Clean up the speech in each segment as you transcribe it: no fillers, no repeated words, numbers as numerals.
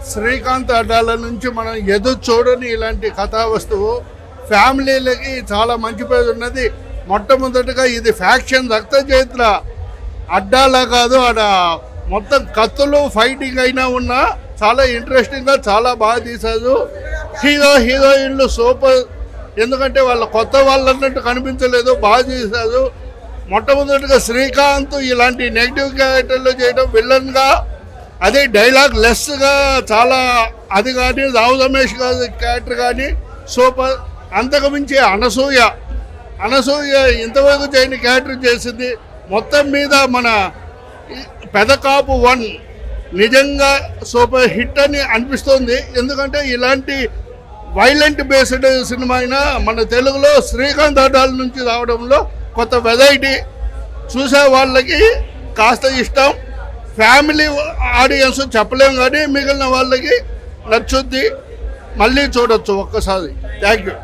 శ్రీకాంత్ అడ్డాల నుంచి మనం ఎదురు చూడని ఇలాంటి కథా వస్తువు ఫ్యామిలీలకి చాలా మంచి పేరు ఉన్నది. మొట్టమొదటిగా ఇది ఫ్యాక్షన్ రక్త చరిత్ర అడ్డాలా కాదు, ఆడ మొత్తం కత్తులు ఫైటింగ్ అయినా ఉన్నా చాలా ఇంట్రెస్టింగ్గా చాలా బాగా తీశారు. హీరోయిన్లు సూపర్, ఎందుకంటే వాళ్ళ కొత్త వాళ్ళు అన్నట్టు కనిపించలేదు, బాగా తీశారు. మొట్టమొదటిగా శ్రీకాంత్ ఇలాంటి నెగిటివ్ క్యారెక్టర్లు చేయడం, విలన్గా అదే డైలాగ్ లెస్గా చాలా, అది కానీ రావు రమేష్ గారి క్యారెక్టర్ కానీ సూపర్. అంతకుమించి అనసూయ ఇంతవరకు చేయని క్యారెక్టర్ చేసింది. మొత్తం మీద మన పెదకాపు 1 నిజంగా సూపర్ హిట్ అని అనిపిస్తుంది. ఎందుకంటే ఇలాంటి వైలెంట్ బేస్డ్ సినిమా అయినా మన తెలుగులో శ్రీకాంత్ అడ్డాల నుంచి రావడంలో కొత్త వెరైటీ, చూసే వాళ్ళకి కాస్త ఇష్టం. ఫ్యామిలీ ఆడియన్స్ చెప్పలేం కానీ మిగిలిన వాళ్ళకి నచ్చుద్ది, మళ్ళీ చూడొచ్చు ఒక్కసారి. Thank you.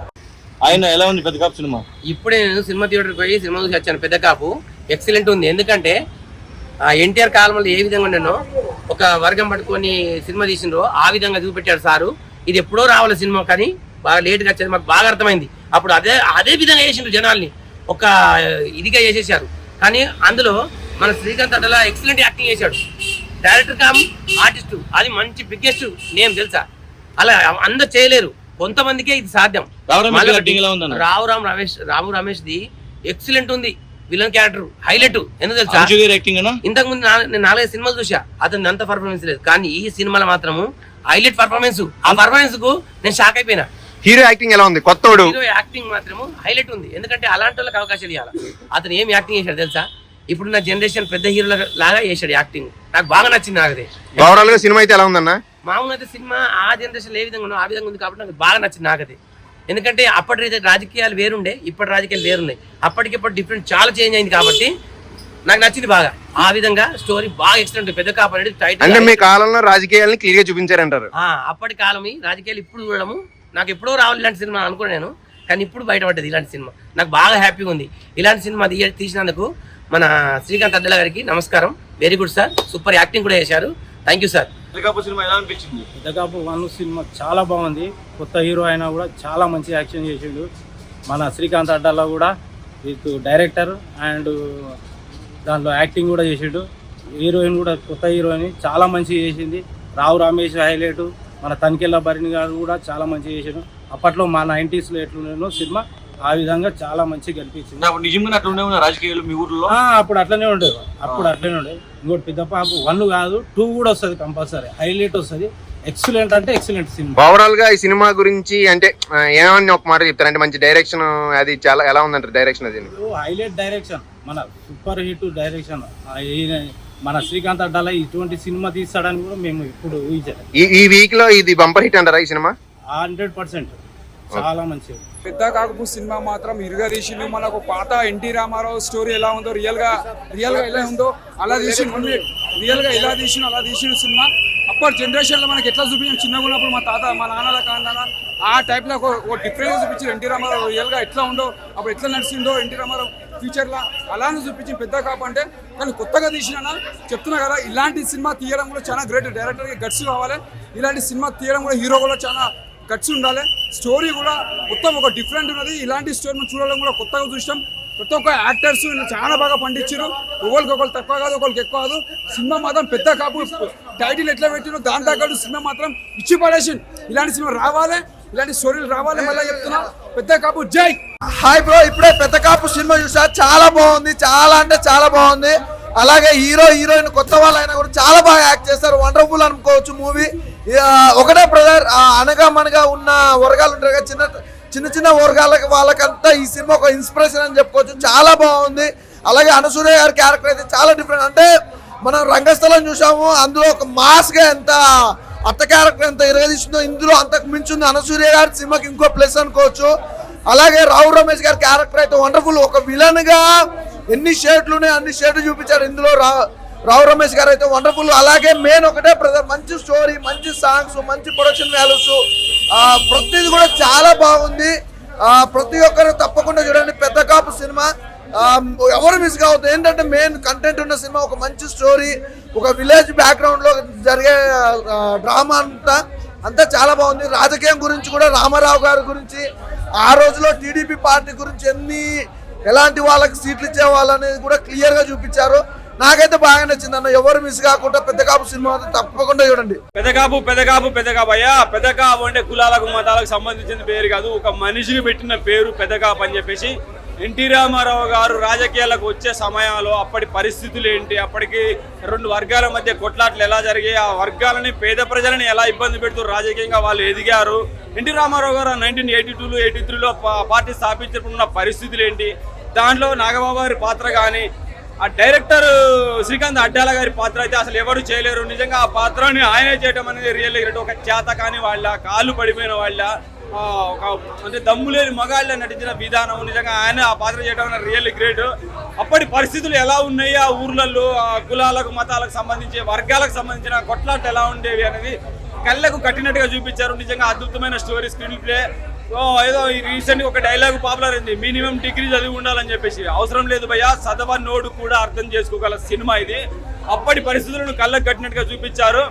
ఆయన ఎలా ఉంది పెద్ద కాపు సినిమా? ఇప్పుడే నేను సినిమా థియేటర్కి పోయి సినిమా చూసి వచ్చాను. పెద్ద కాపు ఎక్సలెంట్ ఉంది. ఎందుకంటే ఎన్టీఆర్ కాలంలో ఏ విధంగా ఉండేనో ఒక వర్గం పట్టుకొని సినిమా తీసిండ్రో ఆ విధంగా చూపెట్టాడు సారు. ఇది ఎప్పుడో రావాలి సినిమా, కానీ బాగా లేట్గా వచ్చేది, మాకు బాగా అర్థమైంది. అప్పుడు అదే విధంగా చేసిండ్రు, జనాల్ని ఒక ఇదిగా చేసేసారు. కానీ అందులో మన శ్రీకాంత్ అడ్డాల ఎక్సలెంట్ యాక్టింగ్ చేశాడు. డైరెక్టర్ కామ్ ఆర్టిస్టు, అది మంచి బిగ్గెస్ట్ నేమ్ తెలుసా. అలా అందరు చేయలేరు, కొంతమందికే ఇది సాధ్యం. రావు రమేష్ ది ఎక్సలెంట్ ఉంది. Villain character highlight. ఎందుకు తెలుసా, ఇంతకు ముందు నేను 4-5 సినిమాలు చూసా, అతను అంత పర్ఫార్మెన్స్ లేదు. కానీ ఈ సినిమాలో మాత్రము హైలైట్ పర్ఫార్మెన్స్. ఆ పర్ఫార్మెన్స్ కు నేను షాక్ అయిపోయినా. హీరో యాక్టింగ్ ఎలా ఉంది? కొత్తోడు హీరో యాక్టింగ్ మాత్రము హైలైట్ ఉంది. ఎందుకంటే అలాంటి వాళ్ళకి అవకాశాలు ఇవ్వాలి. అతను ఏం యాక్టింగ్ చేశాడు తెలుసా, ఇప్పుడు నా జనరేషన్ పెద్ద హీరోల లాగా చేశాడు యాక్టింగ్. నాకు బాగా నచ్చింది. నాకదే ఓవరాల్ గా సినిమా అయితే ఎలా ఉందన్న? మామూలుగా అయితే సినిమా ఆ జనరేషన్ ఏ విధంగా ఉన్నో ఆ విధంగా ఉంది కాబట్టి నాకు బాగా నచ్చింది. నాకదే ఎందుకంటే అప్పటి రాజకీయాలు వేరుండే, ఇప్పటి రాజకీయాలు వేరున్నాయి. అప్పటికిప్పుడు డిఫరెంట్ చాలా చేంజ్ అయింది కాబట్టి నాకు నచ్చింది బాగా. ఆ విధంగా స్టోరీ బాగా ఎక్సలెంట్. పెద్ద కాపు అనేది టైటిల్. అంటే మీ కాలంలో రాజకీయాలను క్లియర్ గా చూపించారంటారు? అప్పటి కాలం రాజకీయాలు ఇప్పుడు చూడడము నాకు ఎప్పుడో రావాలి ఇలాంటి సినిమా అనుకున్నాను, కానీ ఇప్పుడు బయటపడ్డది ఇలాంటి సినిమా. నాకు బాగా హ్యాపీగా ఉంది. ఇలాంటి సినిమా తీసినందుకు మన శ్రీకాంత్ అడ్డాల గారికి నమస్కారం. Very good sir, super acting కూడా చేశారు. Thank you sir. Peddakapu 1 cinema చాలా బాగుంది. కొత్త హీరో అయినా కూడా చాలా మంచి యాక్షన్ చేసిండు. మన శ్రీకాంత్ అడ్డాల కూడా విత్ డైరెక్టర్ అండ్ దాంట్లో యాక్టింగ్ కూడా చేసిండు. హీరోయిన్ కూడా కొత్త హీరోయిన్ చాలా మంచిగా చేసింది. రావు రమేష్ హైలైట్. మన తనికెళ్ళ భరణి గారు కూడా చాలా మంచిగా చేసిండు. అప్పట్లో మా 90s ఎట్లున్నానో సినిమా ఆ విధంగా చాలా మంచిగా కనిపించింది. రాజకీయాలు మీ ఊర్లో అప్పుడు అట్లనే ఉండేది. ఇంకోటి పెద్ద పాప 1 కాదు 2 కూడా వస్తుంది, కంపల్సరీ హైలైట్ వస్తుంది. ఎక్సలెంట్ అంటే ఎక్సలెంట్ సినిమా. ఓవరాల్ గా ఈ సినిమా గురించి అంటే ఏమని ఒక మాట చెప్తారు? అంటే మంచి డైరెక్షన్, అది చాలా ఎలా ఉందంటారు డైరెక్షన్? అది హైలైట్ డైరెక్షన్, మన సూపర్ హిట్ డైరెక్షన్. మన శ్రీకాంత్ అడ్డాల ఇటువంటి సినిమా తీస్తాడని కూడా మేము ఇప్పుడు ఊహించాలి. ఈ వీక్ లో ఇది బంపర్ హిట్ అంటారా ఈ సినిమా? 100% చాలా మంచిది. పెద్ద కాపు సినిమా మాత్రం ఇరుగా తీసిండు. మనకు పాత ఎన్టీ రామారావు స్టోరీ ఎలా ఉందో రియల్ గా ఎలా ఉందో అలా తీసిండు. రియల్ గా ఎలా తీసిండు అలా తీసిండు సినిమా. అప్పటి జనరేషన్ లో మనకి ఎట్లా చూపించాం, చిన్నగా ఉన్నప్పుడు మా తాత మా నాన్నల కాండాల ఆ టైప్ లో ఒక డిఫరెన్స్ చూపించారు. ఎన్టీ రామారావు రియల్ గా ఎట్లా ఉందో, అప్పుడు ఎట్లా నడిచిందో ఎన్టీ రామారావు ఫ్యూచర్ లా అలానే చూపించింది పెద్ద కాపు అంటే. కానీ కొత్తగా తీసినా చెప్తున్నా కదా, ఇలాంటి సినిమా తీయడం కూడా చాలా గ్రేట్. డైరెక్టర్ కి గట్స్ కావాలి. ఇలాంటి సినిమా తీయడం కూడా హీరో కూడా చాలా గట్స్ ఉండాలి. స్టోరీ కూడా మొత్తం ఒక డిఫరెంట్ ఉన్నది. ఇలాంటి స్టోరీ మనం చూడడం కూడా కొత్తగా చూసాం. ప్రతి ఒక్క యాక్టర్స్ చాలా బాగా పండించారు. ఒకరికి తక్కువ కాదు, ఒకరికి ఎక్కువ కాదు. సినిమా మాత్రం పెద్ద కాపు టైటిల్ ఎట్లా పెట్టినో దాని తగ్గట్టు సినిమా మాత్రం ఇచ్చి పడేసింది. ఇలాంటి సినిమా రావాలి, ఇలాంటి స్టోరీలు రావాలి. మళ్ళీ చెప్తున్నా, పెద్ద కాపు జై. హాయ్ బ్రో, ఇప్పుడే పెద్ద కాపు సినిమా చూసా. చాలా బాగుంది, చాలా అంటే చాలా బాగుంది. అలాగే హీరోయిన్ కొత్త వాళ్ళైనా కూడా చాలా బాగా యాక్ట్ చేస్తారు. వండర్ఫుల్ అనుకోవచ్చు మూవీ. ఒకటే బ్రదర్, అనగా మనగా ఉన్న వర్గాలు ఉంటారు కదా, చిన్న వర్గాలకి వాళ్ళకంతా ఈ సినిమా ఒక ఇన్స్పిరేషన్ అని చెప్పుకోవచ్చు. చాలా బాగుంది. అలాగే అనసూయ గారి క్యారెక్టర్ అయితే చాలా డిఫరెంట్. అంటే మనం రంగస్థలం చూసాము, అందులో ఒక మాస్గా ఎంత అత్త క్యారెక్టర్ ఎంత ఇరగదీసిందో ఇందులో అంతకు మించింది. అనసూయ గారి సినిమాకి ఇంకో ప్లస్ అనుకోవచ్చు. అలాగే రావు రమేష్ గారి క్యారెక్టర్ అయితే వండర్ఫుల్. ఒక విలన్ గా ఎన్ని షేడ్లు ఉన్నాయి అన్ని షేడ్లు చూపించారు ఇందులో. రావు రమేష్ గారు అయితే వండర్ఫుల్. అలాగే మెయిన్ ఒకటే బ్రదర్, మంచి స్టోరీ, మంచి సాంగ్స్, మంచి ప్రొడక్షన్ వాల్యూస్, ప్రతిది కూడా చాలా బాగుంది. ప్రతి ఒక్కరు తప్పకుండా చూడండి పెద్ద కాపు సినిమా. ఎవరు మిస్ కావద్దు. ఏంటంటే మెయిన్ కంటెంట్ ఉన్న సినిమా, ఒక మంచి స్టోరీ, ఒక విలేజ్ బ్యాక్గ్రౌండ్లో జరిగే డ్రామా అంతా చాలా బాగుంది. రాజకీయం గురించి కూడా రామారావు గారి గురించి, ఆ రోజులో టీడీపీ పార్టీ గురించి ఎలాంటి వాళ్ళకి సీట్లు ఇచ్చేవాళ్ళనేది కూడా క్లియర్గా చూపించారు. నాకైతే బాగా నచ్చింది అన్న. ఎవరు మిస్ కాకుండా పెద్ద కాపు సినిమా తప్పకుండా చూడండి. పెద్దకాపు అయ్యా. పెద్దకాపు అంటే కులాలకు మతాలకు సంబంధించిన పేరు కాదు, ఒక మనిషికి పెట్టిన పేరు పెద్దకాపు అని చెప్పేసి. ఎన్టీ రామారావు గారు రాజకీయాలకు వచ్చే సమయంలో అప్పటి పరిస్థితులు ఏంటి, అప్పటికి రెండు వర్గాల మధ్య కొట్లాట్లు ఎలా జరిగాయి, ఆ వర్గాలని పేద ప్రజలని ఎలా ఇబ్బంది పెడుతూ రాజకీయంగా వాళ్ళు ఎదిగారు. ఎన్టీ రామారావు గారు 1982లో 83లో పార్టీ స్థాపించుకున్న పరిస్థితులు ఏంటి, దాంట్లో నాగబాబు గారి పాత్ర కానీ, ఆ డైరెక్టర్ శ్రీకాంత్ అడ్డాల గారి పాత్ర అయితే అసలు ఎవరు చేయలేరు. నిజంగా ఆ పాత్రని ఆయనే చేయడం అనేది రియల్ గ్రేట్. ఒక చేత కాని వాళ్ళ, కాళ్ళు పడిపోయిన వాళ్ళ, ఒక అంటే దమ్ము లేని మగాళ్ళ నటించిన విధానం, నిజంగా ఆయన ఆ పాత్ర చేయడం అనేది రియల్ గ్రేట్. అప్పటి పరిస్థితులు ఎలా ఉన్నాయి, ఆ ఊర్లలో ఆ కులాలకు మతాలకు సంబంధించి, వర్గాలకు సంబంధించిన కొట్లాట్లు ఎలా ఉండేవి అనేది కళ్ళకు కట్టినట్టుగా చూపించారు. నిజంగా అద్భుతమైన స్టోరీ, స్క్రీన్ ప్లే. ఏదో రీసెంట్గా ఒక డైలాగ్ పాపులర్ అయింది, మినిమం డిగ్రీ చదివి ఉండాలని చెప్పేసి. అవసరం లేదు భయ్యా, చదవనోడు కూడా అర్థం చేసుకోగల సినిమా ఇది. అప్పటి పరిస్థితులను కళ్ళకు కట్టినట్టుగా చూపించారు.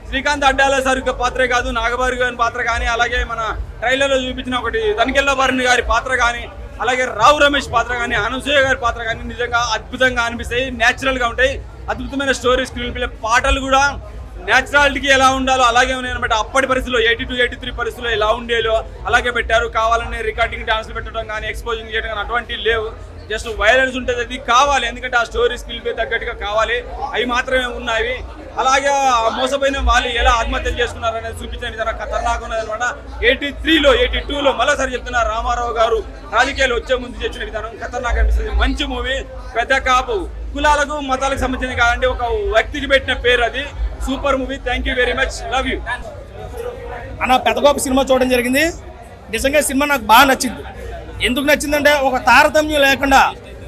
శ్రీకాంత్ అడ్డాల సార్ పాత్రే కాదు, నాగబాబు గారి పాత్ర కానీ, అలాగే మన ట్రైలర్లో చూపించిన ఒకటి తనికెళ్ళ భరణి గారి పాత్ర కానీ, అలాగే రావు రమేష్ పాత్ర కానీ, అనసూయ గారి పాత్ర కానీ నిజంగా అద్భుతంగా అనిపిస్తాయి. న్యాచురల్గా ఉంటాయి. అద్భుతమైన స్టోరీ, స్క్రీన్ ప్లే, పాటలు కూడా న్యాచురాలిటీకి ఎలా ఉండాలో అలాగే ఉన్నాయన్నమాట. అప్పటి పరిస్థితుల్లో 82, 83 పరిస్థితుల్లో ఎలా ఉండేలో అలాగే పెట్టారు. కావాలని రికార్డింగ్ డాన్స్లు పెట్టడం కానీ, ఎక్స్పోజింగ్ చేయడం కానీ అటువంటివి లేవు. జస్ట్ వైలెన్స్ ఉంటుంది, అది కావాలి. ఎందుకంటే ఆ స్టోరీ స్కిల్ పై తగ్గట్టుగా కావాలి, అవి మాత్రమే ఉన్నాయి. అలాగే మోసపోయిన వాళ్ళు ఎలా ఆత్మహత్యలు చేసుకున్నారు అనేది చూపించిన విధానం ఖతర్నాక్ ఉన్నది అనమాట. 83లో 82లో మరోసారి చెప్తున్నారు, రామారావు గారు రాజకీయాలు వచ్చే ముందు చేసిన విధానం ఖతర్నాక్ అనిపిస్తుంది. మంచి మూవీ. పెద్ద కాపు కులాలకు మతాలకు సంబంధించింది కాదండి, ఒక వ్యక్తికి పెట్టిన పేరు అది. Super movie. Thank you very much. Love you అన్న. పెద్దగోప సినిమా చూడడం జరిగింది. నిజంగా సినిమా నాకు బాగా నచ్చింది. ఎందుకు నచ్చిందంటే ఒక తారతమ్యం లేకుండా,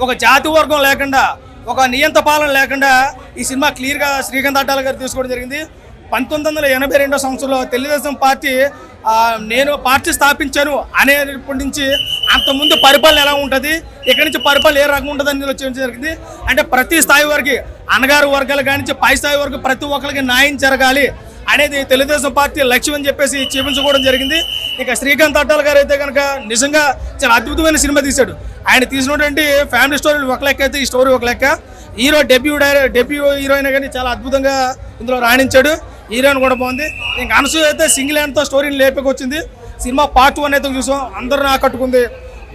ఒక జాతి వర్గం లేకుండా, ఒక నియంత పాలన లేకుండా ఈ సినిమా క్లియర్గా శ్రీకాంత్ అడ్డాల గారు తీసుకోవడం జరిగింది. 1982 సంవత్సరంలో తెలుగుదేశం పార్టీ నేను పార్టీ స్థాపించాను అనేప్పటి నుంచి అంతకుముందు పరిపాలన ఎలా ఉంటుంది, ఇక్కడి నుంచి పరిపాలన ఏ రకంగా ఉంటుంది అని వచ్చి జరిగింది. అంటే ప్రతి స్థాయి వరకు, అణగారు వర్గాలు కానించి పై స్థాయి వరకు ప్రతి ఒక్కరికి న్యాయం జరగాలి అనేది తెలుగుదేశం పార్టీ లక్ష్యం అని చెప్పేసి చూపించుకోవడం జరిగింది. ఇక శ్రీకాంత్ అడ్డాల గారు అయితే కనుక నిజంగా చాలా అద్భుతమైన సినిమా తీశాడు. ఆయన తీసినటువంటి ఫ్యామిలీ స్టోరీ ఒక లెక్క అయితే ఈ స్టోరీ ఒక లెక్క. హీరో డెబ్యూ హీరోయిన్ కానీ చాలా అద్భుతంగా ఇందులో రాణించాడు. హీరోయిన్ కూడా బాగుంది. ఇంకా అనసూయ అయితే సింగిల్ హ్యాండ్తో స్టోరీని లేపకొచ్చింది. సినిమా పార్ట్ 1 అయితే చూసాం, అందరూ ఆకట్టుకుంది.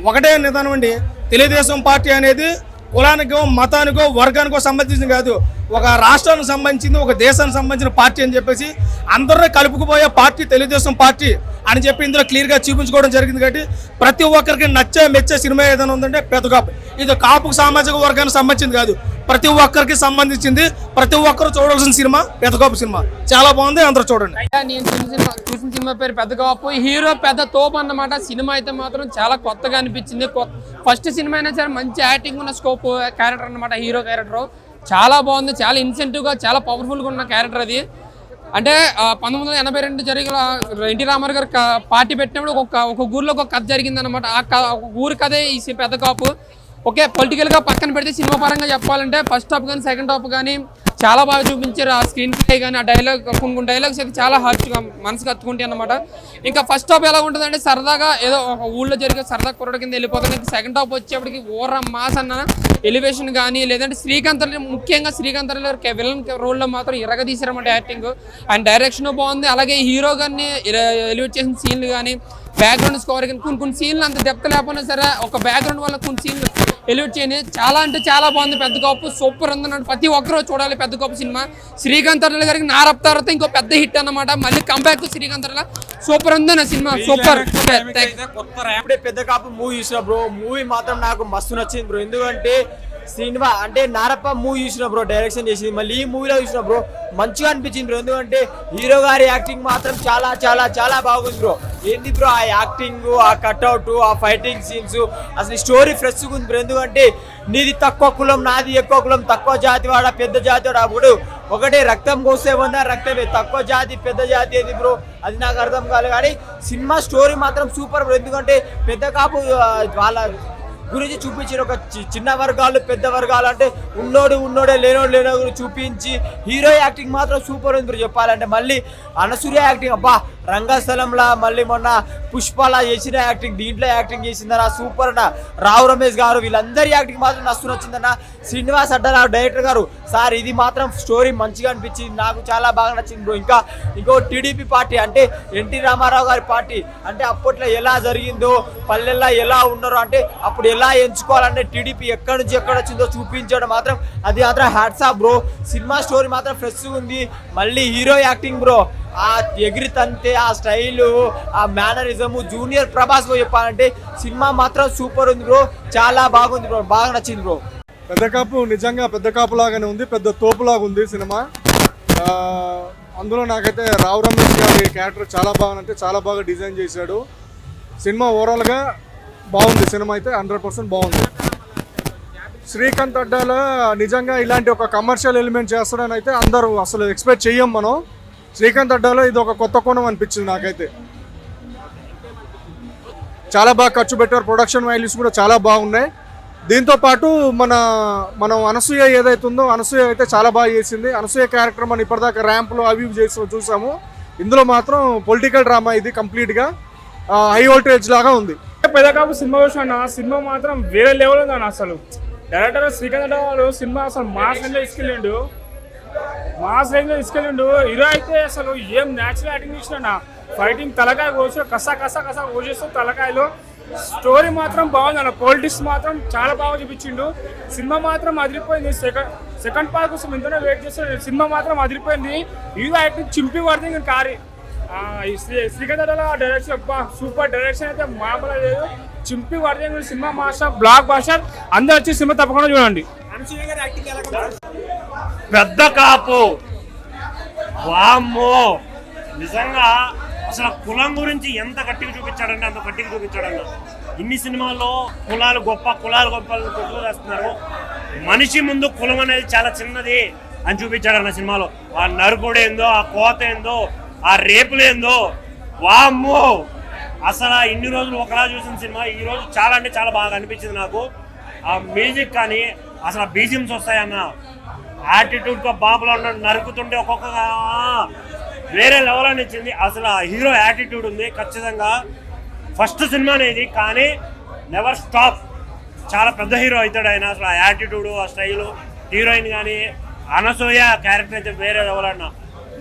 ఒకటే నిదానం అండి, తెలుగుదేశం పార్టీ అనేది కులానికో మతానికో వర్గానికో సంబంధించింది కాదు, ఒక రాష్ట్రానికి సంబంధించింది, ఒక దేశానికి సంబంధించిన పార్టీ అని చెప్పేసి అందరినీ కలుపుకుపోయే పార్టీ తెలుగుదేశం పార్టీ అని చెప్పి ఇందులో క్లియర్గా చూపించుకోవడం జరిగింది. కాబట్టి ప్రతి ఒక్కరికి నచ్చే మెచ్చే సినిమా ఏదైనా ఉందంటే పెద్దకాపు. ఇది కాపు సామాజిక వర్గానికి సంబంధించింది కాదు, ప్రతి ఒక్కరికి సంబంధించింది. ప్రతి ఒక్కరు చూడాల్సిన సినిమా పెద్దకాపు సినిమా. చాలా బాగుంది, అందరూ చూడండి. నేను చూసిన సినిమా పేరు పెద్దకాపు. హీరో పెద్ద తోపు అన్నమాట. సినిమా అయితే మాత్రం చాలా కొత్తగా అనిపించింది. ఫస్ట్ సినిమా అయినా సరే మంచి యాక్టింగ్ ఉన్న స్కోప్ క్యారెక్టర్ అన్నమాట. హీరో క్యారెక్టర్ చాలా బాగుంది, చాలా ఇన్సెంటివ్గా, చాలా పవర్ఫుల్గా ఉన్న క్యారెక్టర్ అది. అంటే 1982 జరిగిన ఎన్టీ రామారావు గారు పార్టీ పెట్టినప్పుడు ఒక ఊర్లో ఒక కథ జరిగింది అనమాట. ఒక ఊరి కథే ఈ పెద్దకాపు. ఓకే, పొలిటికల్గా పక్కన పెడితే సినిమా పరంగా చెప్పాలంటే ఫస్ట్ హాఫ్ కానీ సెకండ్ హాఫ్ కానీ చాలా బాగా చూపించారు. ఆ స్క్రీన్ ప్లే కానీ, ఆ డైలాగ్, కొన్ని డైలాగ్స్ అయితే చాలా హార్ట్గా మనసుకు హత్తుకుంటాయి అన్నమాట. ఇంకా ఫస్ట్ హాఫ్ ఎలా ఉంటుందంటే సరదాగా ఏదో ఒక ఊళ్ళో జరిగే సరదా కుర్రడి కింద వెళ్ళిపోతుంది. ఇంకా సెకండ్ హాఫ్ వచ్చేప్పటికి ఓర మాస్ అన్న ఎలివేషన్ కానీ, లేదంటే ముఖ్యంగా శ్రీకాంత్ విలన్ రోల్లో మాత్రం ఇరగదీశారన్నమాట యాక్టింగ్. ఆయన డైరెక్షన్ బాగుంది. అలాగే హీరో గారిని ఎలివేట్ చేసిన సీన్లు కానీ, బ్యాక్గ్రౌండ్ స్కోర్ కానీ, కొన్ని సీన్లు అంత డెప్త్ లేకపోయినా సరే ఒక బ్యాక్గ్రౌండ్ వల్ల కొన్ని సీన్లు ఎలివేట్ చేయని చాలా అంటే చాలా బాగుంది. పెద్దకాపు సూపర్ ఉందన్నమాట. ప్రతి ఒక్కరూ చూడాలి పెద్దకాపు సినిమా. శ్రీకాంత్ అడ్డాల గారికి నారప్ తర్వాత ఇంకో పెద్ద హిట్ అన్నమాట. మళ్ళీ కంబ్యాక్ శ్రీకాంత్ అడ్డాల. సూపర్ ఉంది నా సినిమా, సూపర్. పెద్దకాపు మూవీ చూసిన బ్రో, మూవీ మాత్రం నాకు మస్తు నచ్చింది బ్రో. ఎందుకంటే సినిమా అంటే నారప్ప మూవీ చూసిన బ్రో, డైరెక్షన్ చేసింది. మళ్ళీ ఈ మూవీలో చూసిన బ్రో మంచిగా అనిపించింది బ్రో. ఎందుకంటే హీరో గారి యాక్టింగ్ మాత్రం చాలా చాలా చాలా బాగుంది బ్రో. ఏంది బ్రో ఆ యాక్టింగ్, ఆ కట్అవుట్, ఆ ఫైటింగ్ సీన్స్, అసలు స్టోరీ ఫ్రెష్గా ఉంది బ్రో. ఎందుకంటే నీది తక్కువ కులం, నాది ఎక్కువ కులం, తక్కువ జాతి వాడ పెద్ద జాతి వాడు, అప్పుడు ఒకటే రక్తం కోసే ఉందా, రక్తమే. తక్కువ జాతి పెద్ద జాతి ఏది బ్రో, అది నాకు అర్థం కాలేదు. కానీ సినిమా స్టోరీ మాత్రం సూపర్ బ్రో. ఎందుకంటే పెద్ద కాపు వాళ్ళ గురించి చూపించారు. ఒక చిన్న వర్గాలు పెద్ద వర్గాలు అంటే ఉన్నోడే లేనోడు గురించి చూపించి హీరో యాక్టింగ్ మాత్రం సూపర్ ఉంది చెప్పాలంటే. మళ్ళీ అనసూయ యాక్టింగ్ అబ్బా రంగస్థలంలా, మళ్ళీ మొన్న పుష్పలా చేసిన యాక్టింగ్, దీంట్లో యాక్టింగ్ చేసిందన్న సూపర్ అన్న. రావు రమేష్ గారు వీళ్ళందరి యాక్టింగ్ మాత్రం నస్తు నచ్చిందన్న. శ్రీనివాస్ అడ్డాల డైరెక్టర్ గారు సార్ ఇది మాత్రం స్టోరీ మంచిగా అనిపించింది, నాకు చాలా బాగా నచ్చింది బ్రో. ఇంకో టీడీపీ పార్టీ అంటే ఎన్టీ రామారావు గారి పార్టీ అంటే అప్పట్లో ఎలా జరిగిందో, పల్లెల్లో ఎలా ఉన్నారో, అంటే అప్పుడు ఎలా ఎంచుకోవాలంటే టీడీపీ ఎక్కడి నుంచి ఎక్కడ వచ్చిందో చూపించడం మాత్రం అది మాత్రం hats off bro. Cinema story మాత్రం ఫ్రెష్ ఉంది. మళ్ళీ హీరో యాక్టింగ్ బ్రో, ఆ ఎగిరి తంతే, ఆ స్టైలు, ఆ మేనరిజము, జూనియర్ ప్రభాస్ చెప్పాలంటే సినిమా మాత్రం సూపర్ ఉంది బ్రో, చాలా బాగుంది బ్రో, బాగా నచ్చింది బ్రో. పెద్ద కాపు నిజంగా పెద్ద కాపు లాగానే ఉంది, పెద్ద తోపులాగా ఉంది సినిమా. అందులో నాకైతే రావు రమేష్ గారి క్యారెక్టర్ చాలా బాగా చాలా బాగా డిజైన్ చేశాడు. సినిమా ఓవరాల్గా బాగుంది, సినిమా అయితే 100% బాగుంది. శ్రీకాంత్ అడ్డాల నిజంగా ఇలాంటి ఒక కమర్షియల్ ఎలిమెంట్ చేస్తాడని అయితే అందరూ అసలు ఎక్స్పెక్ట్ చెయ్యం మనం. శ్రీకాంత్ అడ్డాలో ఇది ఒక కొత్త కోణం అనిపించింది నాకైతే. చాలా బాగా ఖర్చు పెట్టారు, ప్రొడక్షన్ వాల్యూస్ కూడా చాలా బాగున్నాయి. దీంతోపాటు మనం అనసూయ ఏదైతే ఉందో అనసూయ అయితే చాలా బాగా చేసింది. అనసూయ క్యారెక్టర్ మనం ఇప్పటిదాకా ర్యాంప్లో అవి చూసాము. ఇందులో మాత్రం పొలిటికల్ డ్రామా ఇది కంప్లీట్గా హై వోల్టేజ్ లాగా ఉంది. పెద్దకాపు సినిమా చూసిన సినిమా మాత్రం వేరే లెవెల్ ఉంది అన్న. అసలు డైరెక్టర్ శ్రీకాంత్ గారు సినిమా అసలు మాస్ రేంజ్లో తీసుకెళ్ళిండు. హీరో అయితే అసలు ఏం న్యాచురల్ యాక్టింగ్ చేసిన, ఫైటింగ్ తలకాయ కోసి కసా కోసేస్తూ తలకాయలో. స్టోరీ మాత్రం బాగుంది అన్న, పొలిటిక్స్ మాత్రం చాలా బాగా చూపించిండు. సినిమా మాత్రం అదిరిపోయింది. సెకండ్ పార్ట్ కోసం ఎంతనే వెయిట్ చేస్తాడు. సినిమా మాత్రం అదిరిపోయింది. హీరో యాక్టింగ్ చింపి పడుతుంది ఇంకా కారి. శ్రీకాంత్ డైరెక్షన్ సూపర్ డైరెక్షన్ అయితే మామూలు లేదు, చింపి పడుతుంది. సినిమా మాస్టర్, బ్లాక్ బాస్టర్, అందరూ వచ్చి సినిమా తప్పకుండా చూడండి. పెద్ద కాపు వామ్మో, నిజంగా అసలు కులం గురించి ఎంత గట్టిగా చూపించాడంటే అంత గట్టిగా చూపించాడన్న. ఇన్ని సినిమాల్లో కులాలు గొప్ప కొట్లు చేస్తున్నారు, మనిషి ముందు కులం అనేది చాలా చిన్నది అని చూపించాడన్న సినిమాలో. ఆ నరుకుడు ఏందో, ఆ కోత ఏందో, ఆ రేపులేందో, వామ్మో అసలు ఇన్ని రోజులు ఒకలా చూసిన సినిమా ఈ రోజు చాలా అంటే చాలా బాగా అనిపించింది నాకు. ఆ మ్యూజిక్ కానీ అసలు బీజిఎమ్స్ వస్తాయన్న, యాటిట్యూడ్గా బాబులో నరుకుతుంటే ఒక్కొక్క వేరే లెవెల్ అని ఇచ్చింది. అసలు హీరో యాటిట్యూడ్ ఉంది ఖచ్చితంగా. ఫస్ట్ సినిమా అనేది కానీ నెవర్ స్టాప్. చాలా పెద్ద హీరో అవుతాడు ఆయన. అసలు ఆ యాటిట్యూడు, ఆ స్టైలు, హీరోయిన్ కానీ అనసూయ క్యారెక్టర్ అయితే వేరే లెవెల్ అన్న.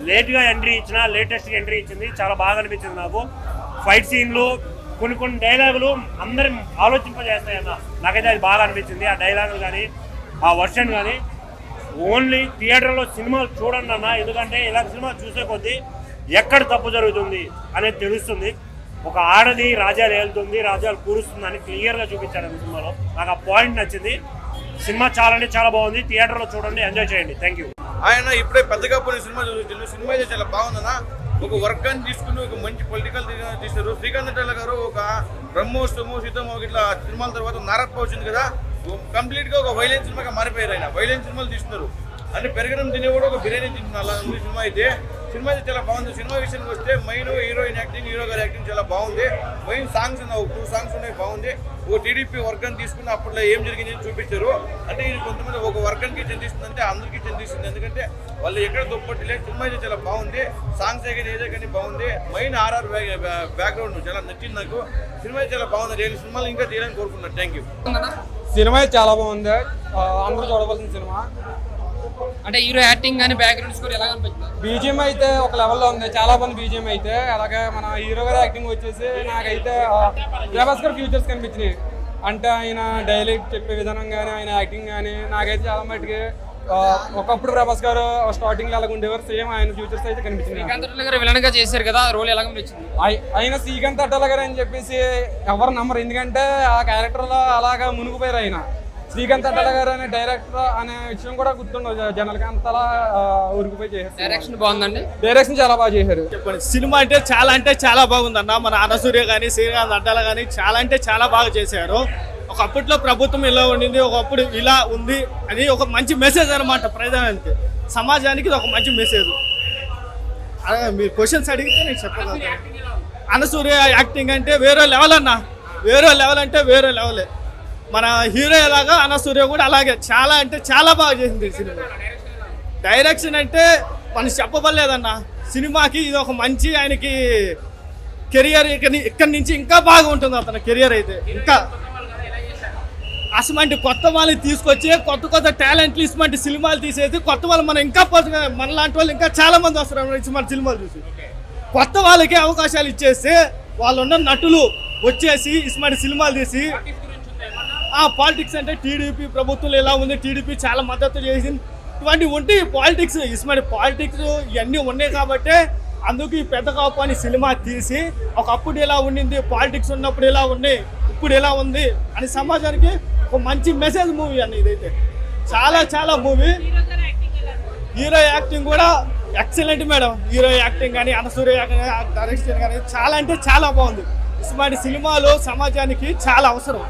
లేట్గా ఎంట్రీ ఇచ్చినా లేటెస్ట్గా ఎంట్రీ ఇచ్చింది, చాలా బాగా అనిపించింది నాకు. ఫైట్ సీన్లు, కొన్ని డైలాగులు అందరి ఆలోచింపజేస్తాయన్న. నాకైతే అది బాగా అనిపించింది. ఆ డైలాగులు కానీ ఆ వర్షన్ కానీ. ఓన్లీ థియేటర్లో సినిమాలు చూడండి అన్న, ఎందుకంటే ఇలాంటి సినిమా చూసే కొద్దీ ఎక్కడ తప్పు జరుగుతుంది అనేది తెలుస్తుంది. ఒక ఆడది రాజ్యాలు ఏలుతుంది, రాజ్యాలు కూరుస్తుంది అని క్లియర్గా చూపించాడు సినిమాలో. నాకు ఆ పాయింట్ నచ్చింది. సినిమా చాలా అంటే చాలా బాగుంది, థియేటర్లో చూడండి, ఎంజాయ్ చేయండి. Thank you. ఆయన ఇప్పుడే పెద్దగా పోయిన సినిమా చూసిండు. సినిమా అయితే చాలా బాగుందన్న. ఒక వర్గాన్ని తీసుకుని ఒక మంచి పొలిటికల్ తీశారు. శ్రీకాంత్ అడ్డాల గారు ఒక బ్రహ్మోత్సవము, సీతమ్మ ఇట్లా సినిమాల తర్వాత నారప్ప వచ్చింది కదా, కంప్లీట్గా ఒక వైలెన్స్ సినిమాగా మారిపోయారు. ఆయన వైలెన్స్ సినిమాలు తీస్తున్నారు. అంటే పెరగడం తినేవాడు ఒక బిర్యానీ తింటున్నారు, అలా ఉంది సినిమా అయితే. సినిమా అయితే చాలా బాగుంది. సినిమా విషయానికి వస్తే మెయిన్ హీరోయిన్ యాక్టింగ్, హీరో గారి యాక్టింగ్ చాలా బాగుంది. మెయిన్ సాంగ్స్ ఉన్నాయి, 2 సాంగ్స్ ఉన్నాయి, బాగుంది. ఒక టీడీపీ వర్గాన్ని తీసుకుని అప్పట్లో ఏం జరిగింది చూపించారు. అంటే ఇది కొంతమంది ఒక వర్గానికి చెందిస్తుందంటే అందరికీ చెందిస్తుంది, ఎందుకంటే వాళ్ళు ఎక్కడ దుప్పట్లేదు. సినిమా అయితే చాలా బాగుంది. సాంగ్స్ కానీ ఏదే కానీ బాగుంది. మెయిన్ ఆర్ఆర్ బ్యాక్గ్రౌండ్ చాలా నచ్చింది నాకు. సినిమా అయితే చాలా బాగుంది. నేను సినిమాలు ఇంకా తీయాలని కోరుకున్నాను. Thank you. సినిమా అయితే చాలా బాగుంది, అందరూ చూడవలసిన సినిమా. అంటే హీరో యాక్టింగ్ కానీ బ్యాక్గ్రౌండ్ స్కోర్ ఎలా అనిపించింది? బీజిఎం అయితే ఒక లెవెల్లో ఉంది, చాలా మంది బీజిఎం అయితే. అలాగే మన హీరో గారి యాక్టింగ్ వచ్చేసి నాకైతే ప్రభాస్ గారి ఫ్యూచర్స్ కనిపించినాయి. అంటే ఆయన డైలాగ్ చెప్పే విధానం కానీ ఆయన యాక్టింగ్ కానీ నాకైతే చాలా మటుకి ఒకప్పుడు ప్రభాస్ గారు స్టార్టింగ్ లో అలాగ ఉండేవారు, సేమ్ ఆయన ఫ్యూచర్స్ అయితే కనిపించింది. శ్రీకాంత్ అడ్డాల గారు విలన్ గా చేశారు కదా, రోల్ ఎలా అనిపించింది? ఆయన శ్రీకాంత్ అడ్డాల గారు అని చెప్పేసి ఎవరు నమ్మరు, ఎందుకంటే ఆ క్యారెక్టర్ లో అలాగా మునిగిపోయారు. ఆయన శ్రీకాంత్ అడ్డాల గారు అనే డైరెక్టర్ అనే విషయం కూడా గుర్తుండదు జనాలకి, అంతలా ఉరికిపోయి చేశారు. డైరెక్షన్ బాగుందండి, డైరెక్షన్ చాలా బాగా చేశారు. చెప్పండి. సినిమా అంటే చాలా బాగుందన్న. మన అనసూయ కానీ శ్రీకాంత్ అడ్డాల కానీ చాలా బాగా చేశారు. ఒకప్పట్లో ప్రభుత్వం ఇలా ఉండింది, ఒకప్పుడు ఇలా ఉంది అని ఒక మంచి మెసేజ్ అనమాట. ప్రజానికి, సమాజానికి ఇది ఒక మంచి మెసేజ్. మీరు క్వశ్చన్స్ అడిగితే నేను చెప్పగలుగుతాను. అనసూయ యాక్టింగ్ అంటే వేరే లెవెల్ అన్న, వేరే లెవెల్ అంటే వేరే లెవెలే. మన హీరో ఎలాగా అనసూర్య కూడా అలాగే చాలా అంటే చాలా బాగా చేసింది ఈ సినిమా. డైరెక్షన్ అంటే మనం చెప్పబడలేదన్న, సినిమాకి ఇది ఒక మంచి ఆయనకి కెరియర్. ఇక్కడి నుంచి ఇంకా బాగా ఉంటుంది అతని కెరియర్ అయితే. ఇంకా అసమంటి కొత్త వాళ్ళని తీసుకొచ్చి కొత్త కొత్త టాలెంట్లు ఇసుమంటి సినిమాలు తీసేసి కొత్త వాళ్ళు మనం ఇంకా మన లాంటి వాళ్ళు ఇంకా చాలా మంది వస్తారు ఇసుమంటి సినిమాలు చూసి. కొత్త వాళ్ళకి అవకాశాలు ఇచ్చేసి వాళ్ళు ఉన్న నటులు వచ్చేసి ఇసుమంటి సినిమాలు తీసి పాలిటిక్స్ అంటే టీడీపీ ప్రభుత్వం ఎలా ఉంది, టీడీపీ చాలా మద్దతు చేసింది, ఇటువంటి ఉంటే పాలిటిక్స్ ఇసుమంటి పాలిటిక్స్ ఇవన్నీ ఉన్నాయి కాబట్టి అందుకు ఈ పెద్ద కాపు అని సినిమా తీసి ఒకప్పుడు ఎలా ఉండింది, పాలిటిక్స్ ఉన్నప్పుడు ఎలా ఉంది, ఇప్పుడు ఎలా ఉంది అని సమాజానికి ఒక మంచి మెసేజ్ మూవీ అన్న ఇదైతే. చాలా చాలా మూవీ. హీరో యాక్టింగ్ కూడా ఎక్సలెంట్ మేడం. హీరో యాక్టింగ్ కానీ అనసూయ డైరెక్షన్ కానీ చాలా అంటే చాలా బాగుంది. ఇటువంటి సినిమాలు సమాజానికి చాలా అవసరం.